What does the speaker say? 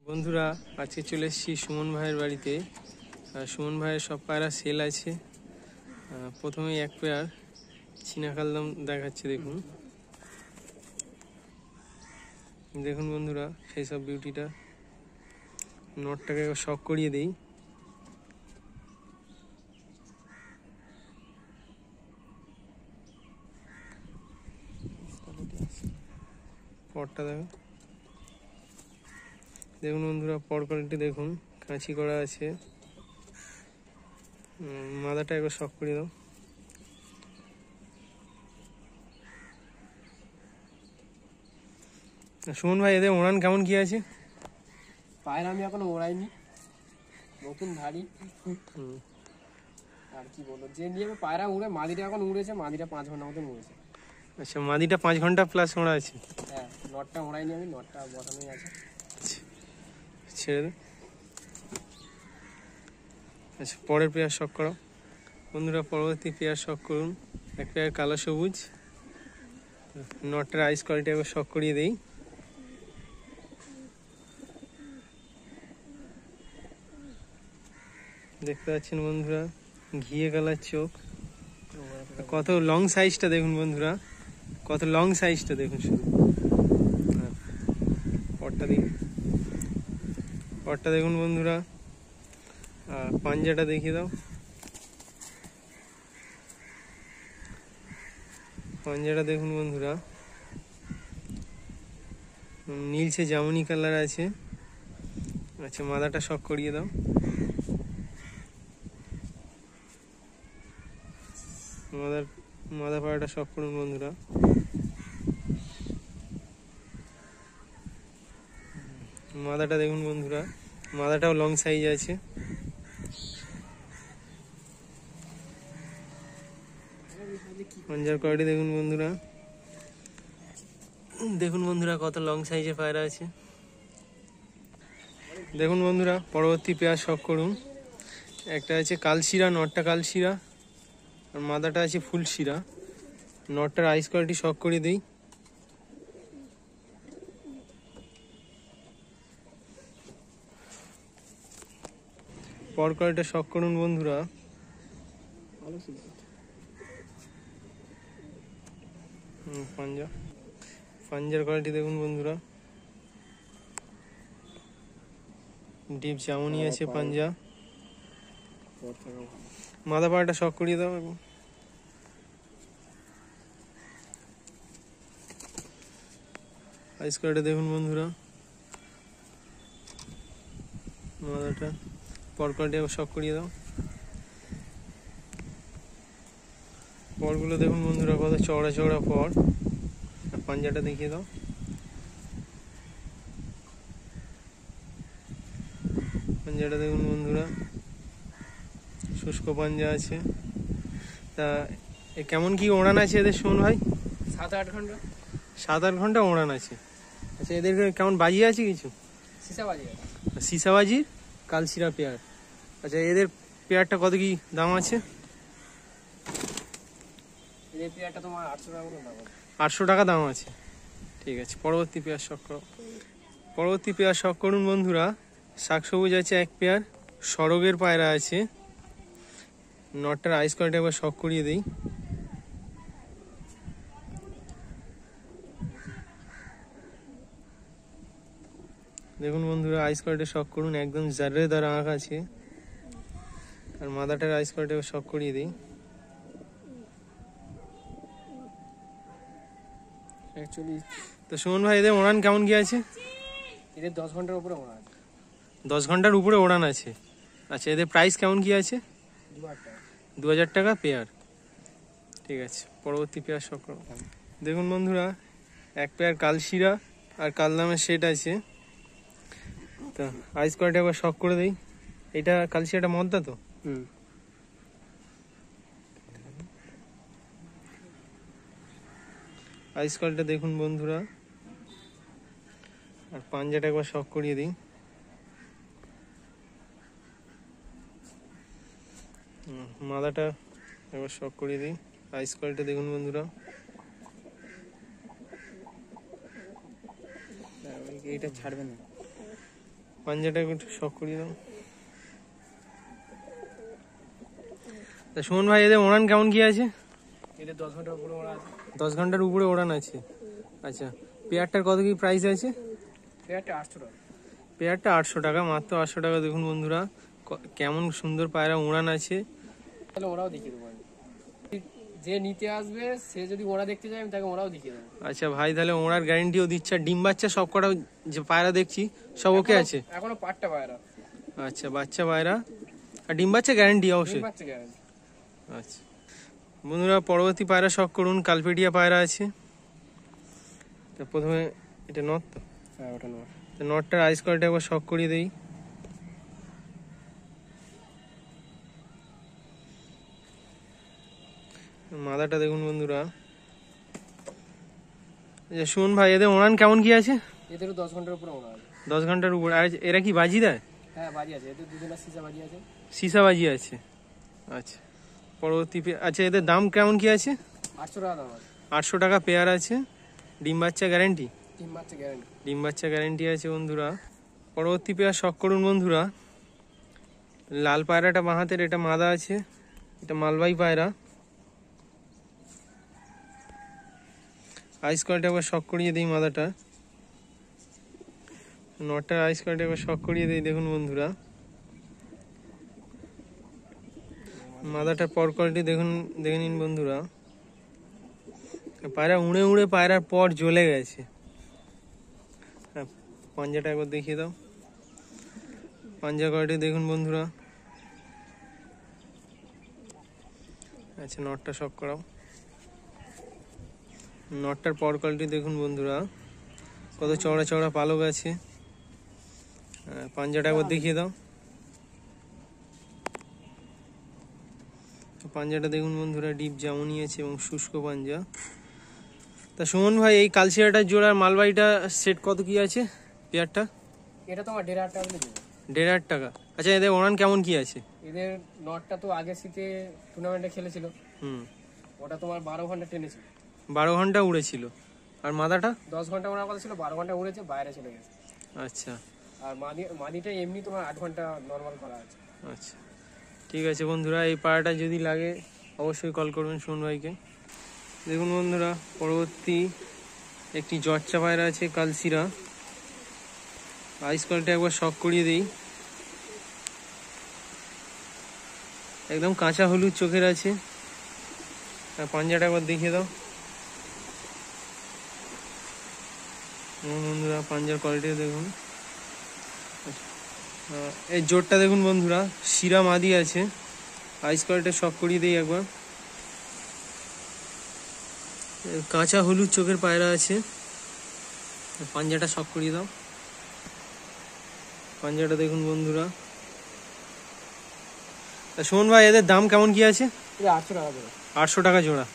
বন্ধুরা আজকে চলে এসেছি সুমন ভাইয়ের বাড়িতে। সুমন ভাইয়ের সব পায়রা সেল আছে। প্রথমেই এক পেয়ার চীনা কালদম দেখাচ্ছে। দেখুন দেখুন বন্ধুরা, সেই সব বিউটিটা। নটটাকে শক করিয়ে দিই। পরটা দেখো, দেখুন বন্ধুরা, পর কোয়ালিটি দেখুন, কাঁচি করা আছে। মাদাটা একবার শক করে দাও। সুমন ভাই, এদের ওড়ান কেমন কি আছে? পায়রা আমি এখনো ওড়াইনি, নতুন ধাড়ি। আর কি বলবো, যে নিয়ে পায়রা উড়ে, মাদিটা এখন উড়েছে, মাদিটা 5 ঘন্টা মতন উড়েছে। আচ্ছা, মাদিটা 5 ঘন্টা প্লাস ওড়া আছে। হ্যাঁ, নটটা ওড়াইনি আমি, নটটা বসানোই আছে। ছেড়ে দে। আচ্ছা, পরের পেয়ার শক করো বন্ধুরা। পরবর্তী পেয়ার শক করুন। এক পেয়ার কালো সবুজ। নটটার আইস কোয়ালিটি একবার শক করিয়ে দেই। দেখতে পাচ্ছেন বন্ধুরা, ঘিয়ে কালার চোখ। কত লং সাইজটা দেখুন বন্ধুরা, কত লং সাইজটা দেখুন শুধু। পরটা দেখুন বন্ধুরা। পাঞ্জাটা দেখিয়ে দাও। পাঞ্জাটা দেখুন বন্ধুরা, নীলচে জামুনি কালার আছে। আচ্ছা, মাদাটা শক করিয়ে দাও। মাদা পাড়াটা শক করুন বন্ধুরা। মাদাটা দেখুন বন্ধুরা, মাদাটাও লং সাইজ আছে। পাঞ্জার কোয়ালিটি দেখুন বন্ধুরা, দেখুন বন্ধুরা, কত লং সাইজের পায়রা আছে। দেখুন বন্ধুরা, পরবর্তী পেয়ার শক করুন। একটা আছে কালশিরা, নটটা কালশিরা, আর মাদাটা আছে ফুলশিরা। নটটার আইস কোয়ালিটি শক করে দিই। পর কোয়ালিটি শক করুন বন্ধুরা। পাঞ্জার কোয়ালিটি দেখুন বন্ধুরা, ডিপ জামুনি আছে পাঞ্জা। মাদা পাড়াটা শক করিয়ে দাও। আইস কোয়ালিটি দেখুন বন্ধুরা, মাদাটা পর কোয়ালিটি শক করিয়ে দাও। পরগুলো দেখুন বন্ধুরা, কত চওড়া চওড়া পর। পাঞ্জাটা দেখিয়ে দাও। পাঞ্জাটা দেখুন বন্ধুরা, শুষ্ক পাঞ্জা আছে। তা কেমন কি ওড়ান আছে এদের সুমন ভাই? 7-8 ঘন্টা। 7-8 ঘন্টা ওড়ান আছে। আচ্ছা, এদের কেমন বাজি আছে কিছু? সিসাবাজি আছে। সিসাবাজির কালশিরা পেয়ার। আচ্ছা, এদের পেয়ারটা কত কি দাম আছে? এই পেয়ারটা তোমার 800 টাকা করে দাম আছে। 800 টাকা দাম আছে। ঠিক আছে, পরবর্তী পেয়ার শক করো। পরবর্তী পেয়ার শক করুন বন্ধুরা। শাক সবুজ আছে এক পেয়ার, সরগের পায়রা আছে। নটটার আইস কোয়ালিটি একবার শক করিয়ে দিই। দেখুন বন্ধুরা, আইস কোয়ালিটি শক করুন, একদম জারে দ্বারা আঁক আছে। আর মাদাটার আইস কোয়ালিটি একবার শক করিয়ে দিই। অ্যাকচুয়ালি তো সুমন ভাই, এদের ওড়ান কেমন কি আছে? এদের 10 ঘন্টার উপরে ওড়া আছে। 10 ঘন্টার উপরে ওড়ান আছে। আচ্ছা, এদের প্রাইস কেমন কি আছে? 2000 টাকা পেয়ার। ঠিক আছে, পরবর্তী পেয়ার শক করো। দেখুন বন্ধুরা, এক পেয়ার কালশিরা আর কালদামের সেট আছে। তা আইস কোয়ালিটি একবার শক করে দিই। এটা কালশিরাটা মদ্দা তো? আইস কোয়ালিটি দেখুন বন্ধুরা, আর পাঞ্জাটা একবার শক করিয়ে দিই। মাদাটা একবার শক করিয়ে দিই। আইস কোয়ালিটি দেখুন বন্ধুরা। এইটা ছাড়বে না। পাঞ্জাটা একটু শখ করিয়ে দাও। তা সুমন ভাই এদের ওড়ান কেমন কি আছে? এদের 10 ঘন্টার উপরে ওরা আছে। 10 ঘন্টার উপরে ওড়ান আছে। আচ্ছা, পেয়ারটার কত কি প্রাইস আছে? পেয়ারটা 800 টাকা। পেয়ারটা 800 টাকা, মাত্র 800 টাকা। দেখুন বন্ধুরা কেমন সুন্দর পায়রা উড়ান আছে। তাহলে ওরাও দেখিয়ে দেবো আমি। যে নিতে আসবে সে যদি ওরা দেখতে যায় আমি তাকে ওরাও দেখিয়ে দেবো। আচ্ছা ভাই, তাহলে ওড়ার গ্যারেন্টিও দিচ্ছে। আর ডিম বাচ্চা সব কটা যে পায়রা দেখছি সব ওকে আছে? এখনো পাট্টা পায়রা। আচ্ছা, বাচ্চা পায়রা আর ডিম বাচ্চা গ্যারেন্টি অবশ্যই। বাচ্চা গ্যারান্টি। আচ্ছা বন্ধুরা, পরবর্তী পায়রা শখ করুন। কালপেটিয়া পায়রা আছে। তা প্রথমে এটা নট তো? হ্যাঁ ওটা নয়। নটটার আইস কোয়ালিটি একবার শখ করিয়ে দেই। মাদাটা দেখুন বন্ধুরা। শুন ভাই, এদের ওড়ান কেমন কি আছে? এদেরও 10 ঘন্টার উপরে ওরা আছে। 10 ঘন্টার উপর। আর এরা কি বাজি দেয়? হ্যাঁ বাজি আছে, এদের দুজনা সিসা বাজি আছে। সীসা বাজি আছে। আচ্ছা পরবর্তী আচ্ছা, এদের দাম কেমন কি আছে? 800 টাকা দাম আছে। 800 টাকা পেয়ার আছে। ডিম বাচ্চা গ্যারেন্টি? ডিম বাচ্চা গ্যারান্টি। ডিম বাচ্চা গ্যারেন্টি আছে বন্ধুরা। পরবর্তী পেয়ার শখ করুন বন্ধুরা। লাল পায়রাটা বাঁ হাতের, এটা মাদা আছে। এটা মালবাই পায়রা। আইস কোয়ালিটি একবার শখ করিয়ে দিই মাদাটা। নটার আইস কোয়ালিটি একবার শখ করিয়ে দিই। দেখুন বন্ধুরা মাদাটার পর কোয়ালিটি দেখুন, দেখে নিন বন্ধুরা। পায়রা উড়ে উড়ে পায়রার পর জ্বলে গেছে। হ্যাঁ, পাঞ্জাটা একবার দেখিয়ে দাও। পাঞ্জা কোয়ালিটি দেখুন বন্ধুরা। আচ্ছা, নটটা শখ করাও। নটটার পর কোয়ালিটি দেখুন বন্ধুরা, কত চওড়া চওড়া পালক আছে। পাঞ্জাটা একবার দেখিয়ে দাও। পাঞ্জাটা দেখুন বন্ধুরা, ডিপ জামুনি আছে এবং শুষ্ক পাঞ্জা। তা সুমন ভাই, এই কালশিরাটার জোড়ার মালবাইটা সেট কত কি আছে পেয়ারটা? এটা তোমার 1.5 টাকা বলে দেবো। 1.5 টাকা। আচ্ছা, এদের ওড়ান কেমন কি আছে? এদের নটটা তো আগে শীতে টুর্নামেন্টে খেলেছিল। হুম, ওটা তোমার 12 ঘন্টা টেনেছিল। 12 ঘন্টা উড়েছিল। আর মাদাটা? 10 ঘন্টা ওনার কথা ছিল, 12 ঘন্টা উড়েছে, বাইরে চলে গেছে। আচ্ছা আর মাদিটা এমনি তোমার 8 ঘন্টা নর্মাল করা আছে। আচ্ছা, ঠিক আছে বন্ধুরা, এই পায়রাটা যদি লাগে অবশ্যই কল করবেন সুমন ভাইকে। দেখুন বন্ধুরা, পরবর্তী একটি জর্চা পায়রা আছে কালশিরা। আইস কোয়ালিটি একবার শখ করিয়ে দিই। একদম কাঁচা হলুদ চোখের আছে। পাঞ্জাটা একবার দেখিয়ে দাও। বন্ধুরা পাঞ্জার কোয়ালিটি দেখুন। এই জোরটা দেখুন বন্ধুরা, শিরা মাদি আছে। আইস কোয়ালিটি শখ করিয়ে দিই একবার। কাঁচা হলুদ চোখের পায়রা আছে। পাঞ্জাটা শখ করিয়ে দাও। পাঞ্জাটা দেখুন বন্ধুরা। সুমন ভাই, এদের দাম কেমন কি আছে? 800 টাকা করে। 800 টাকা জোড়া।